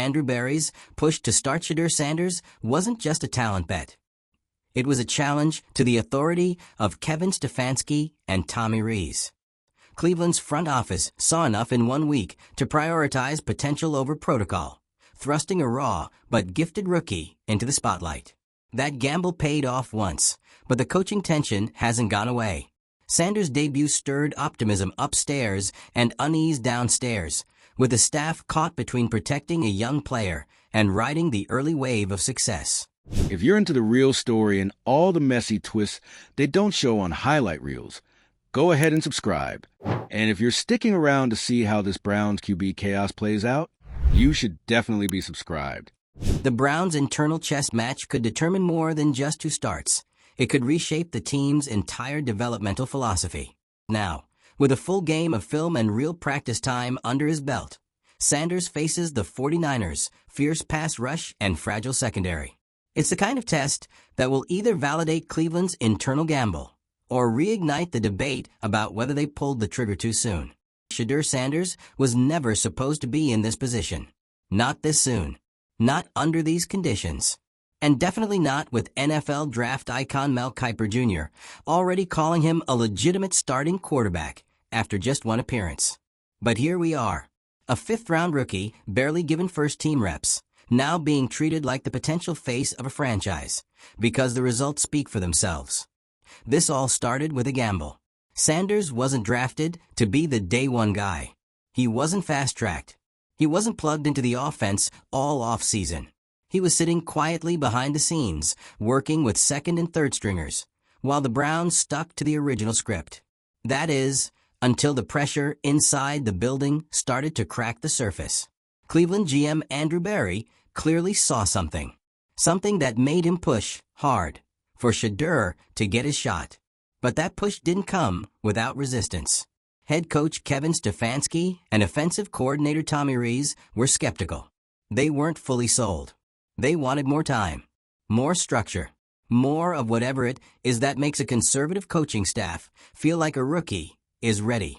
Andrew Berry's push to start Shedeur Sanders wasn't just a talent bet. It was a challenge to the authority of Kevin Stefanski and Tommy Rees. Cleveland's front office saw enough in 1 week to prioritize potential over protocol, thrusting a raw but gifted rookie into the spotlight. That gamble paid off once, but the coaching tension hasn't gone away. Sanders' debut stirred optimism upstairs and unease downstairs, with the staff caught between protecting a young player and riding the early wave of success. If you're into the real story and all the messy twists they don't show on highlight reels, go ahead and subscribe. And if you're sticking around to see how this Browns QB chaos plays out, you should definitely be subscribed. The Browns' internal chess match could determine more than just who starts. It could reshape the team's entire developmental philosophy. Now, with a full game of film and real practice time under his belt, Sanders faces the 49ers' fierce pass rush and fragile secondary. It's the kind of test that will either validate Cleveland's internal gamble or reignite the debate about whether they pulled the trigger too soon. Shedeur Sanders was never supposed to be in this position. Not this soon. Not under these conditions. And definitely not with NFL draft icon Mel Kiper Jr. already calling him a legitimate starting quarterback after just one appearance. But here we are, a fifth-round rookie barely given first-team reps, now being treated like the potential face of a franchise because the results speak for themselves. This all started with a gamble. Sanders wasn't drafted to be the day-one guy. He wasn't fast-tracked. He wasn't plugged into the offense all off-season. He was sitting quietly behind the scenes, working with second and third stringers, while the Browns stuck to the original script. That is, until the pressure inside the building started to crack the surface. Cleveland GM Andrew Berry clearly saw something that made him push hard for Shedeur to get his shot. But that push didn't come without resistance. Head coach Kevin Stefanski and offensive coordinator Tommy Rees were skeptical. They weren't fully sold. They wanted more time, more structure, more of whatever it is that makes a conservative coaching staff feel like a rookie is ready.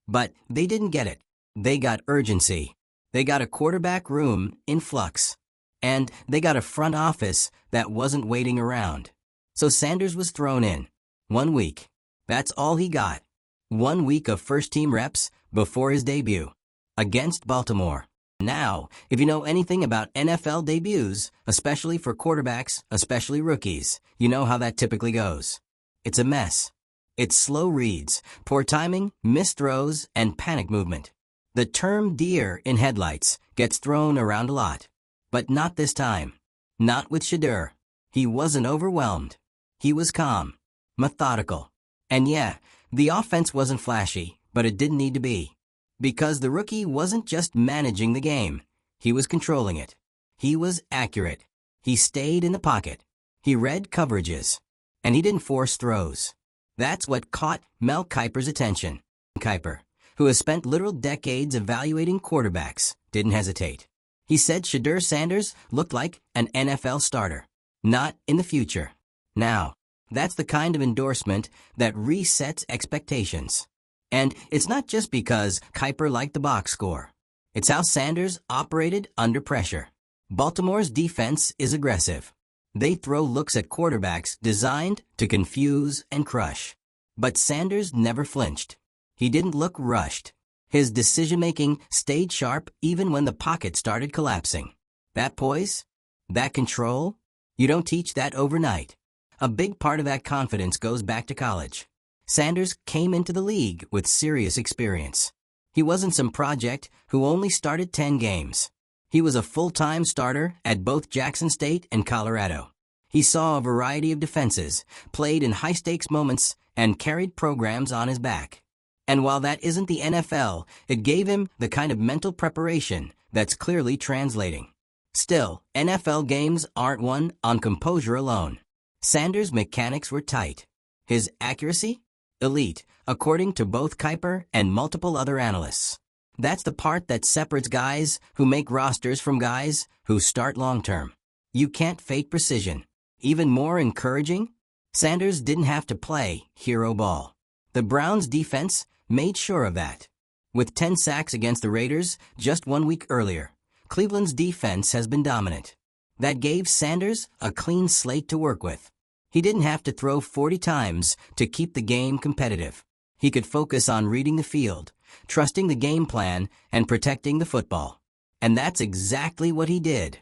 But they didn't get it. They got urgency. They got a quarterback room in flux. And they got a front office that wasn't waiting around. So Sanders was thrown in. 1 week. That's all he got. 1 week of first-team reps before his debut against Baltimore. Now, if you know anything about NFL debuts, especially for quarterbacks, especially rookies, you know how that typically goes. It's a mess. It's slow reads, poor timing, missed throws, and panic movement. The term deer in headlights gets thrown around a lot. But not this time. Not with Shedeur. He wasn't overwhelmed. He was calm, methodical. And yeah, the offense wasn't flashy, but it didn't need to be. Because the rookie wasn't just managing the game. He was controlling it. He was accurate. He stayed in the pocket. He read coverages. And he didn't force throws. That's what caught Mel Kiper's attention. Kiper, who has spent literal decades evaluating quarterbacks, didn't hesitate. He said Shedeur Sanders looked like an NFL starter. Not in the future. Now, that's the kind of endorsement that resets expectations. And it's not just because Kiper liked the box score. It's how Sanders operated under pressure. Baltimore's defense is aggressive. They throw looks at quarterbacks designed to confuse and crush. But Sanders never flinched. He didn't look rushed. His decision-making stayed sharp even when the pocket started collapsing. That poise? That control? You don't teach that overnight. A big part of that confidence goes back to college. Sanders came into the league with serious experience. He wasn't some project who only started 10 games. He was a full-time starter at both Jackson State and Colorado. He saw a variety of defenses, played in high-stakes moments, and carried programs on his back. And while that isn't the NFL, it gave him the kind of mental preparation that's clearly translating. Still, NFL games aren't won on composure alone. Sanders' mechanics were tight. His accuracy? Elite, according to both Kiper and multiple other analysts. That's the part that separates guys who make rosters from guys who start long-term. You can't fake precision. Even more encouraging, Sanders didn't have to play hero ball. The Browns' defense made sure of that. With 10 sacks against the Raiders just 1 week earlier, Cleveland's defense has been dominant. That gave Sanders a clean slate to work with. He didn't have to throw 40 times to keep the game competitive. He could focus on reading the field, trusting the game plan, and protecting the football. And that's exactly what he did.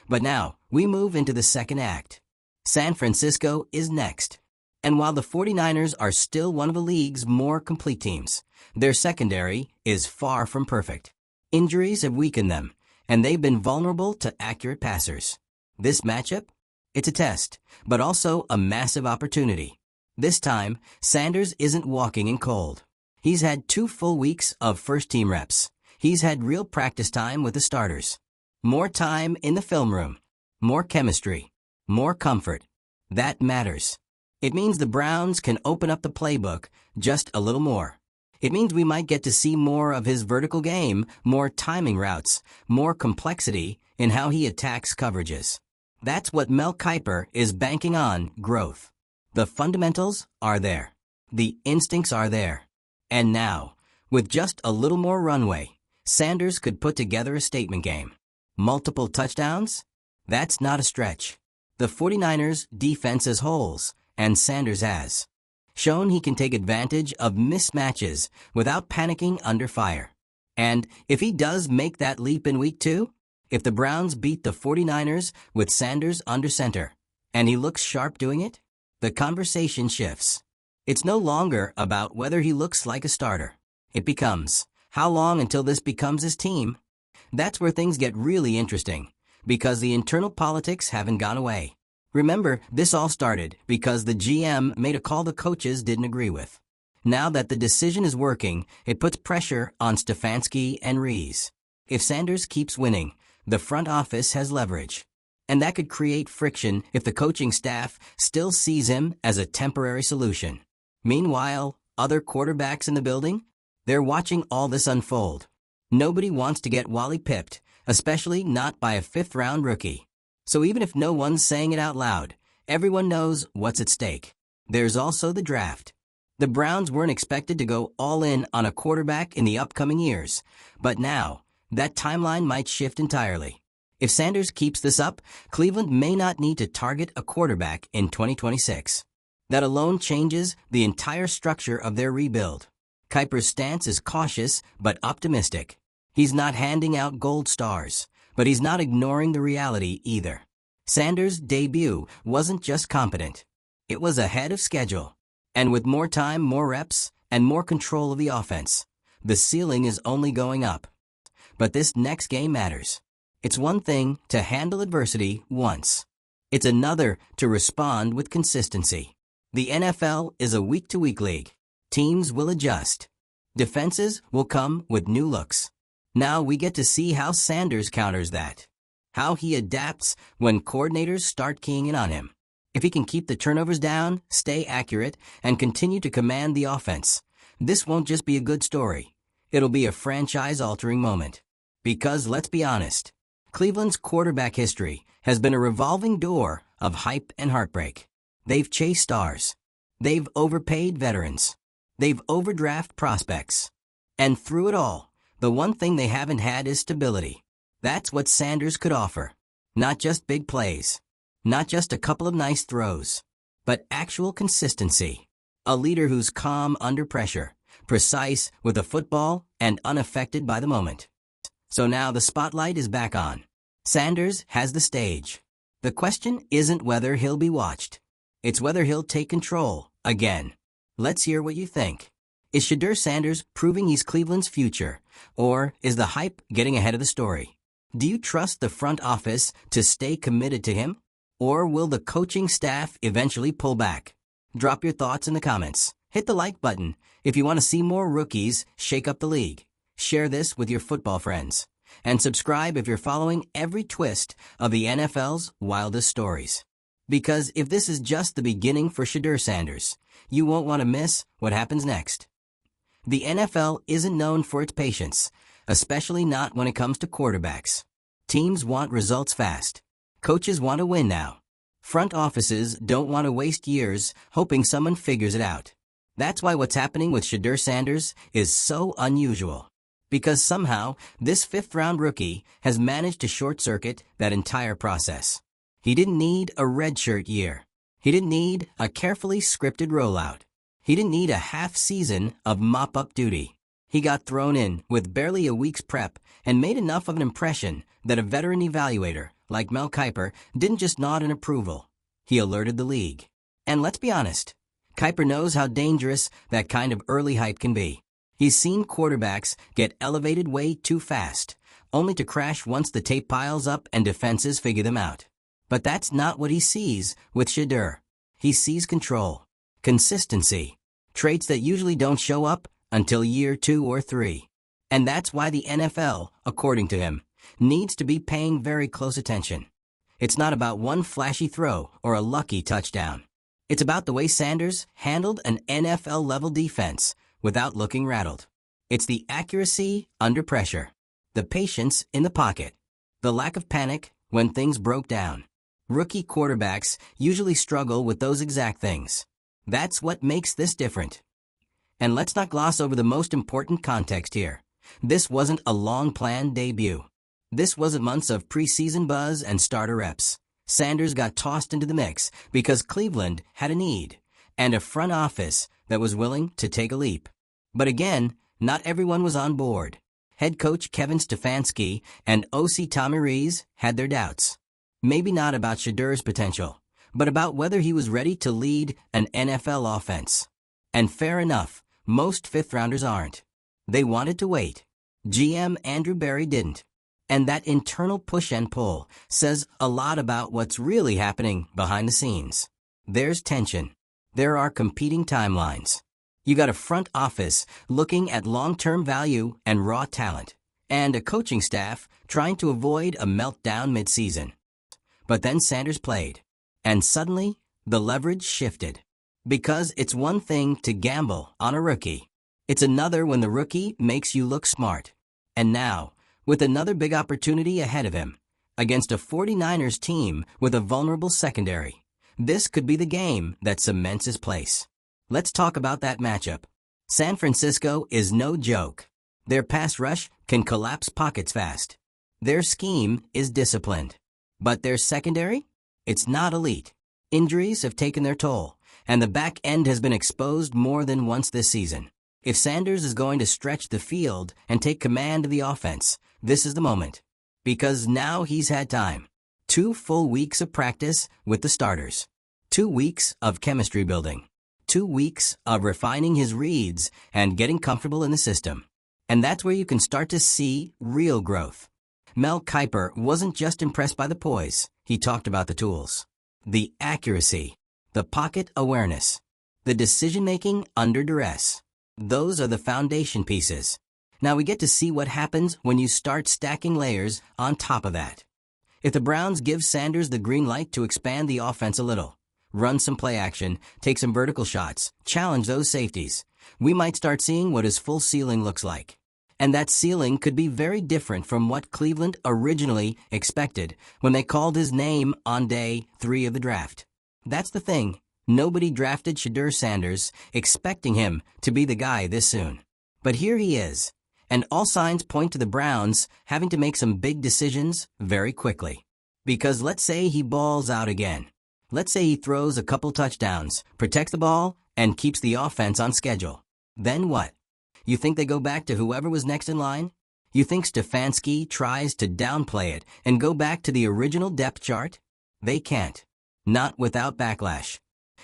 But now, we move into the second act. San Francisco is next. And while the 49ers are still one of the league's more complete teams, their secondary is far from perfect. Injuries have weakened them, and they've been vulnerable to accurate passers. This matchup? It's a test, but also a massive opportunity. This time, Sanders isn't walking in cold. He's had 2 full weeks of first-team reps. He's had real practice time with the starters. More time in the film room. More chemistry. More comfort. That matters. It means the Browns can open up the playbook just a little more. It means we might get to see more of his vertical game, more timing routes, more complexity in how he attacks coverages. That's what Mel Kiper is banking on: growth. The fundamentals are there. The instincts are there. And now, with just a little more runway, Sanders could put together a statement game. Multiple touchdowns? That's not a stretch. The 49ers' defense has holes, and Sanders has shown he can take advantage of mismatches without panicking under fire. And if he does make that leap in week 2, if the Browns beat the 49ers with Sanders under center, and he looks sharp doing it, the conversation shifts. It's no longer about whether he looks like a starter. It becomes, how long until this becomes his team? That's where things get really interesting, because the internal politics haven't gone away. Remember, this all started because the GM made a call the coaches didn't agree with. Now that the decision is working, it puts pressure on Stefanski and Rees. If Sanders keeps winning, the front office has leverage. And that could create friction if the coaching staff still sees him as a temporary solution. Meanwhile, other quarterbacks in the building? They're watching all this unfold. Nobody wants to get Wally pipped, especially not by a 5th-round rookie. So even if no one's saying it out loud, everyone knows what's at stake. There's also the draft. The Browns weren't expected to go all in on a quarterback in the upcoming years, but now, that timeline might shift entirely. If Sanders keeps this up, Cleveland may not need to target a quarterback in 2026. That alone changes the entire structure of their rebuild. Kiper's stance is cautious but optimistic. He's not handing out gold stars, but he's not ignoring the reality either. Sanders' debut wasn't just competent. It was ahead of schedule. And with more time, more reps, and more control of the offense, the ceiling is only going up. But this next game matters. It's one thing to handle adversity once. It's another to respond with consistency. The NFL is a week-to-week league. Teams will adjust. Defenses will come with new looks. Now we get to see how Sanders counters that. How he adapts when coordinators start keying in on him. If he can keep the turnovers down, stay accurate, and continue to command the offense, this won't just be a good story. It'll be a franchise-altering moment. Because let's be honest, Cleveland's quarterback history has been a revolving door of hype and heartbreak. They've chased stars. They've overpaid veterans. They've overdrafted prospects. And through it all, the one thing they haven't had is stability. That's what Sanders could offer. Not just big plays. Not just a couple of nice throws. But actual consistency. A leader who's calm under pressure, precise with the football, and unaffected by the moment. So now the spotlight is back on. Sanders has the stage. The question isn't whether he'll be watched. It's whether he'll take control again. Let's hear what you think. Is Shedeur Sanders proving he's Cleveland's future, or is the hype getting ahead of the story? Do you trust the front office to stay committed to him, or will the coaching staff eventually pull back? Drop your thoughts in the comments. Hit the like button if you want to see more rookies shake up the league. Share this with your football friends. And subscribe if you're following every twist of the NFL's wildest stories. Because if this is just the beginning for Shedeur Sanders, you won't want to miss what happens next. The NFL isn't known for its patience, especially not when it comes to quarterbacks. Teams want results fast. Coaches want to win now. Front offices don't want to waste years hoping someone figures it out. That's why what's happening with Shedeur Sanders is so unusual. Because somehow, this fifth-round rookie has managed to short-circuit that entire process. He didn't need a redshirt year. He didn't need a carefully scripted rollout. He didn't need a half season of mop-up duty. He got thrown in with barely a week's prep and made enough of an impression that a veteran evaluator, like Mel Kiper, didn't just nod in approval. He alerted the league. And let's be honest, Kiper knows how dangerous that kind of early hype can be. He's seen quarterbacks get elevated way too fast, only to crash once the tape piles up and defenses figure them out. But that's not what he sees with Shedeur. He sees control, consistency, traits that usually don't show up until year 2 or 3. And that's why the NFL, according to him, needs to be paying very close attention. It's not about one flashy throw or a lucky touchdown. It's about the way Sanders handled an NFL-level defense without looking rattled. It's the accuracy under pressure, the patience in the pocket, the lack of panic when things broke down. Rookie quarterbacks usually struggle with those exact things. That's what makes this different. And let's not gloss over the most important context here. This wasn't a long-planned debut. This wasn't months of preseason buzz and starter reps. Sanders got tossed into the mix because Cleveland had a need, and a front office that was willing to take a leap. But again, not everyone was on board. Head coach Kevin Stefanski and OC Tommy Rees had their doubts. Maybe not about Shedeur's potential, but about whether he was ready to lead an NFL offense. And fair enough, most fifth-rounders aren't. They wanted to wait. GM Andrew Berry didn't. And that internal push and pull says a lot about what's really happening behind the scenes. There's tension. There are competing timelines. You got a front office looking at long-term value and raw talent, and a coaching staff trying to avoid a meltdown mid-season. But then Sanders played, and suddenly the leverage shifted. Because it's one thing to gamble on a rookie. It's another when the rookie makes you look smart. And now, with another big opportunity ahead of him, against a 49ers team with a vulnerable secondary, this could be the game that cements his place. Let's talk about that matchup. San Francisco is no joke. Their pass rush can collapse pockets fast. Their scheme is disciplined. But their secondary? It's not elite. Injuries have taken their toll, and the back end has been exposed more than once this season. If Sanders is going to stretch the field and take command of the offense, this is the moment. Because now he's had time. 2 full weeks of practice with the starters. 2 weeks of chemistry building. 2 weeks of refining his reads and getting comfortable in the system. And that's where you can start to see real growth. Mel Kiper wasn't just impressed by the poise. He talked about the tools. The accuracy. The pocket awareness. The decision-making under duress. Those are the foundation pieces. Now we get to see what happens when you start stacking layers on top of that. If the Browns give Sanders the green light to expand the offense a little, run some play action, take some vertical shots, challenge those safeties, we might start seeing what his full ceiling looks like. And that ceiling could be very different from what Cleveland originally expected when they called his name on day 3 of the draft. That's the thing. Nobody drafted Shedeur Sanders expecting him to be the guy this soon. But here he is. And all signs point to the Browns having to make some big decisions very quickly. Because let's say he balls out again. Let's say he throws a couple touchdowns, protects the ball, and keeps the offense on schedule. Then what? You think they go back to whoever was next in line? You think Stefanski tries to downplay it and go back to the original depth chart? They can't. Not without backlash.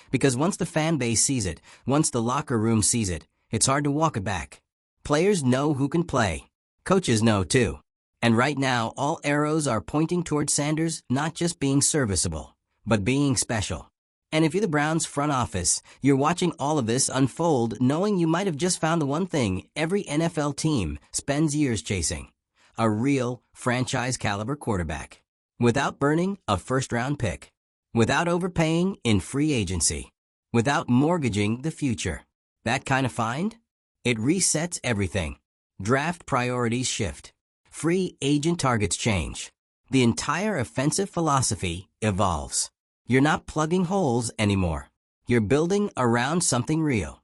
Because once the fan base sees it, once the locker room sees it, it's hard to walk it back. Players know who can play. Coaches know too. And right now, all arrows are pointing towards Sanders not just being serviceable, but being special. And if you're the Browns front office, you're watching all of this unfold knowing you might have just found the one thing every NFL team spends years chasing. A real franchise-caliber quarterback. Without burning a first-round pick. Without overpaying in free agency. Without mortgaging the future. That kind of find? It resets everything. Draft priorities shift. Free agent targets change. The entire offensive philosophy evolves. You're not plugging holes anymore. You're building around something real.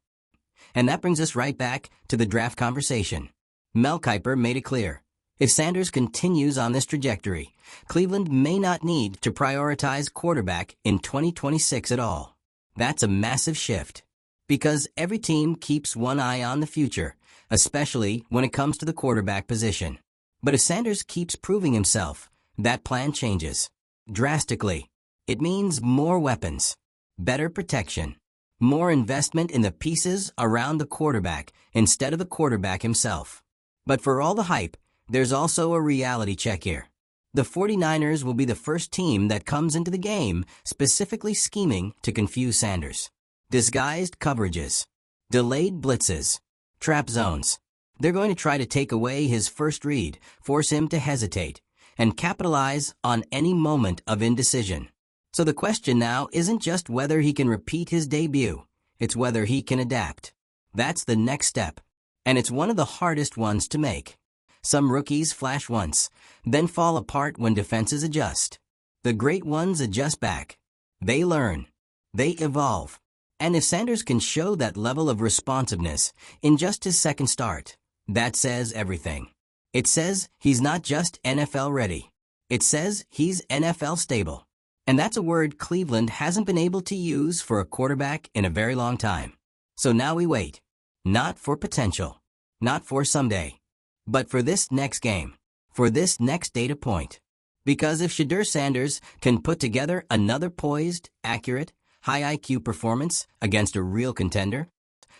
And that brings us right back to the draft conversation. Mel Kiper made it clear. If Sanders continues on this trajectory, Cleveland may not need to prioritize quarterback in 2026 at all. That's a massive shift. Because every team keeps one eye on the future, especially when it comes to the quarterback position. But if Sanders keeps proving himself, that plan changes. Drastically. It means more weapons, better protection, more investment in the pieces around the quarterback instead of the quarterback himself. But for all the hype, there's also a reality check here. The 49ers will be the first team that comes into the game specifically scheming to confuse Sanders. Disguised coverages, delayed blitzes, trap zones. They're going to try to take away his first read, force him to hesitate, and capitalize on any moment of indecision. So the question now isn't just whether he can repeat his debut, it's whether he can adapt. That's the next step, and it's one of the hardest ones to make. Some rookies flash once, then fall apart when defenses adjust. The great ones adjust back. They learn. They evolve. And if Sanders can show that level of responsiveness in just his second start, that says everything. It says he's not just NFL ready. It says he's NFL stable. And that's a word Cleveland hasn't been able to use for a quarterback in a very long time. So now we wait. Not for potential. Not for someday. But for this next game. For this next data point. Because if Shedeur Sanders can put together another poised, accurate, high IQ performance against a real contender,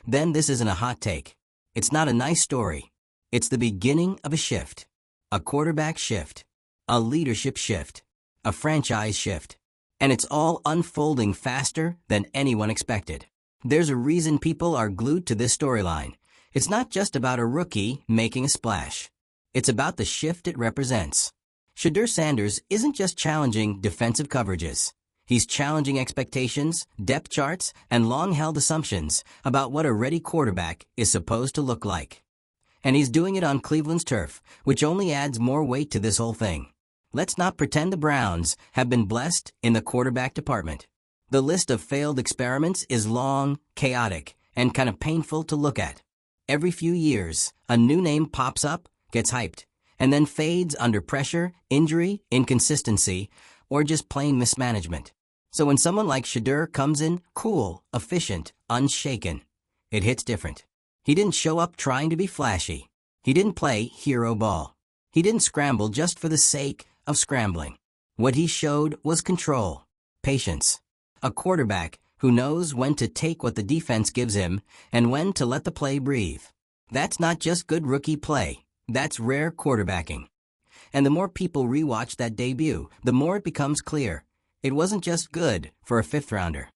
then this isn't a hot take. It's not a nice story. It's the beginning of a shift. A quarterback shift. A leadership shift. A franchise shift. And it's all unfolding faster than anyone expected. There's a reason people are glued to this storyline. It's not just about a rookie making a splash. It's about the shift it represents. Shedeur Sanders isn't just challenging defensive coverages. He's challenging expectations, depth charts, and long-held assumptions about what a ready quarterback is supposed to look like. And he's doing it on Cleveland's turf, which only adds more weight to this whole thing. Let's not pretend the Browns have been blessed in the quarterback department. The list of failed experiments is long, chaotic, and kind of painful to look at. Every few years, a new name pops up, gets hyped, and then fades under pressure, injury, inconsistency, or just plain mismanagement. So when someone like Shedeur comes in cool, efficient, unshaken, it hits different. He didn't show up trying to be flashy. He didn't play hero ball. He didn't scramble just for the sake of scrambling. What he showed was control, patience. A quarterback who knows when to take what the defense gives him and when to let the play breathe. That's not just good rookie play. That's rare quarterbacking. And the more people rewatch that debut, the more it becomes clear. It wasn't just good for a fifth-rounder.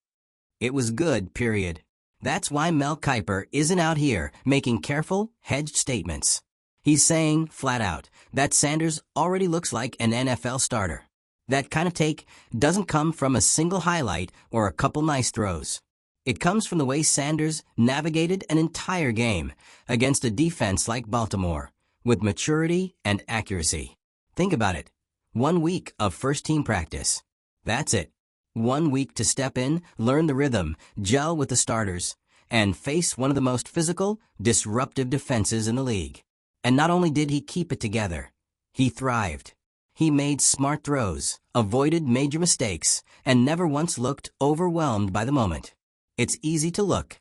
It was good, period. That's why Mel Kiper isn't out here making careful, hedged statements. He's saying, flat out, that Sanders already looks like an NFL starter. That kind of take doesn't come from a single highlight or a couple nice throws. It comes from the way Sanders navigated an entire game against a defense like Baltimore, with maturity and accuracy. Think about it. 1 week of first-team practice. That's it. 1 week to step in, learn the rhythm, gel with the starters, and face one of the most physical, disruptive defenses in the league. And not only did he keep it together, he thrived. He made smart throws, avoided major mistakes, and never once looked overwhelmed by the moment. It's easy to look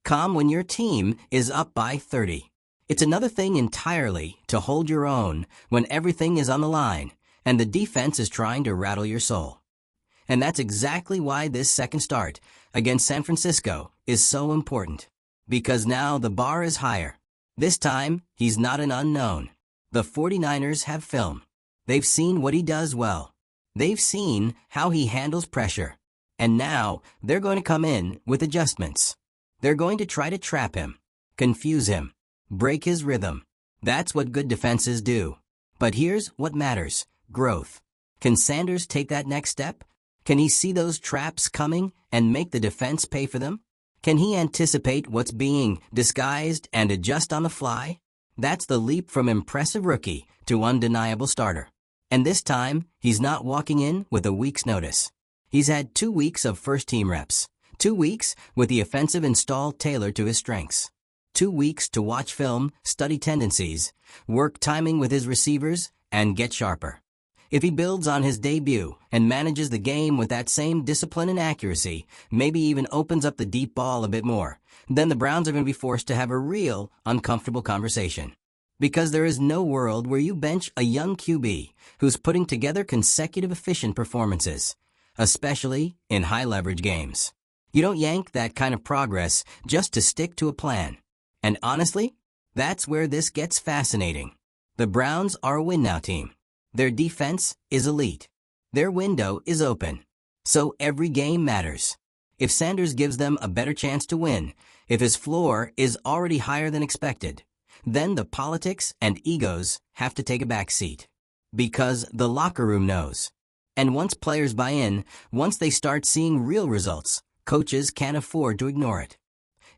calm when your team is up by 30. It's another thing entirely to hold your own when everything is on the line and the defense is trying to rattle your soul. And that's exactly why this second start against San Francisco is so important. Because now the bar is higher. This time, he's not an unknown. The 49ers have film. They've seen what he does well. They've seen how he handles pressure. And now, they're going to come in with adjustments. They're going to try to trap him, confuse him, break his rhythm. That's what good defenses do. But here's what matters: growth. Can Sanders take that next step? Can he see those traps coming and make the defense pay for them? Can he anticipate what's being disguised and adjust on the fly? That's the leap from impressive rookie to undeniable starter. And this time, he's not walking in with a week's notice. He's had 2 weeks of first-team reps, 2 weeks with the offensive install tailored to his strengths. 2 weeks to watch film, study tendencies, work timing with his receivers, and get sharper. If he builds on his debut and manages the game with that same discipline and accuracy, maybe even opens up the deep ball a bit more, then the Browns are going to be forced to have a real, uncomfortable conversation. Because there is no world where you bench a young QB who's putting together consecutive efficient performances, especially in high-leverage games. You don't yank that kind of progress just to stick to a plan. And honestly, that's where this gets fascinating. The Browns are a win-now team. Their defense is elite. Their window is open. So every game matters. If Sanders gives them a better chance to win, if his floor is already higher than expected, then the politics and egos have to take a back seat. Because the locker room knows. And once players buy in, once they start seeing real results, coaches can't afford to ignore it.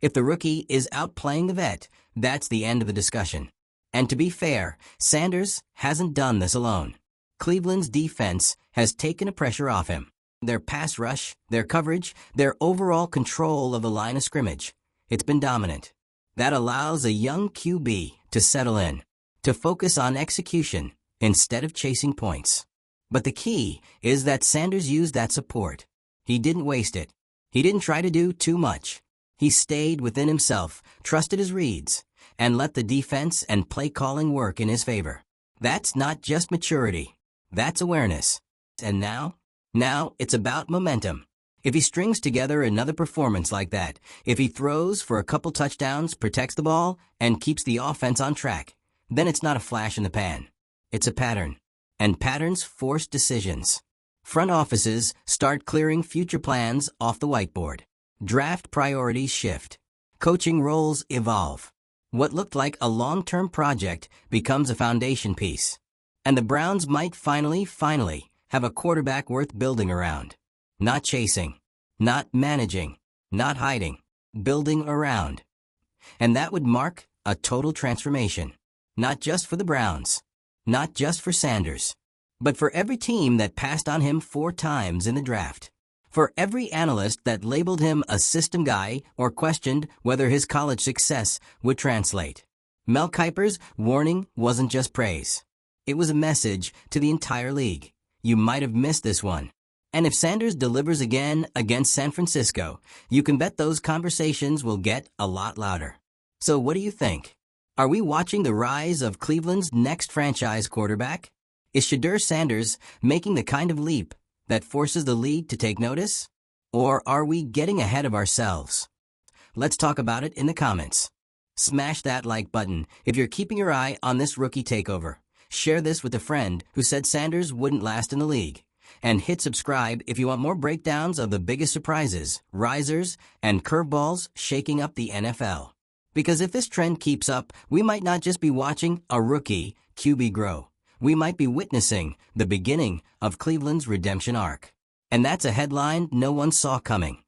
If the rookie is outplaying the vet, that's the end of the discussion. And to be fair, Sanders hasn't done this alone. Cleveland's defense has taken the pressure off him. Their pass rush, their coverage, their overall control of the line of scrimmage. It's been dominant. That allows a young QB to settle in, to focus on execution instead of chasing points. But the key is that Sanders used that support. He didn't waste it. He didn't try to do too much. He stayed within himself, trusted his reads, and let the defense and play calling work in his favor. That's not just maturity. That's awareness. And now it's about momentum. If he strings together another performance like that, if he throws for a couple touchdowns, protects the ball, and keeps the offense on track, then it's not a flash in the pan. It's a pattern. And patterns force decisions. Front offices start clearing future plans off the whiteboard. Draft priorities shift. Coaching roles evolve. What looked like a long-term project becomes a foundation piece. And the Browns might finally have a quarterback worth building around. Not chasing, not managing, not hiding, building around. And that would mark a total transformation. Not just for the Browns, not just for Sanders, but for every team that passed on him 4 times in the draft. For every analyst that labeled him a system guy or questioned whether his college success would translate. Mel Kiper's warning wasn't just praise. It was a message to the entire league. You might have missed this one. And if Sanders delivers again against San Francisco, you can bet those conversations will get a lot louder. So what do you think? Are we watching the rise of Cleveland's next franchise quarterback? Is Shedeur Sanders making the kind of leap that forces the league to take notice? Or are we getting ahead of ourselves? Let's talk about it in the comments. Smash that like button if you're keeping your eye on this rookie takeover. Share this with a friend who said Sanders wouldn't last in the league. And hit subscribe if you want more breakdowns of the biggest surprises, risers, and curveballs shaking up the NFL. Because if this trend keeps up, we might not just be watching a rookie QB grow. We might be witnessing the beginning of Cleveland's redemption arc. And that's a headline no one saw coming.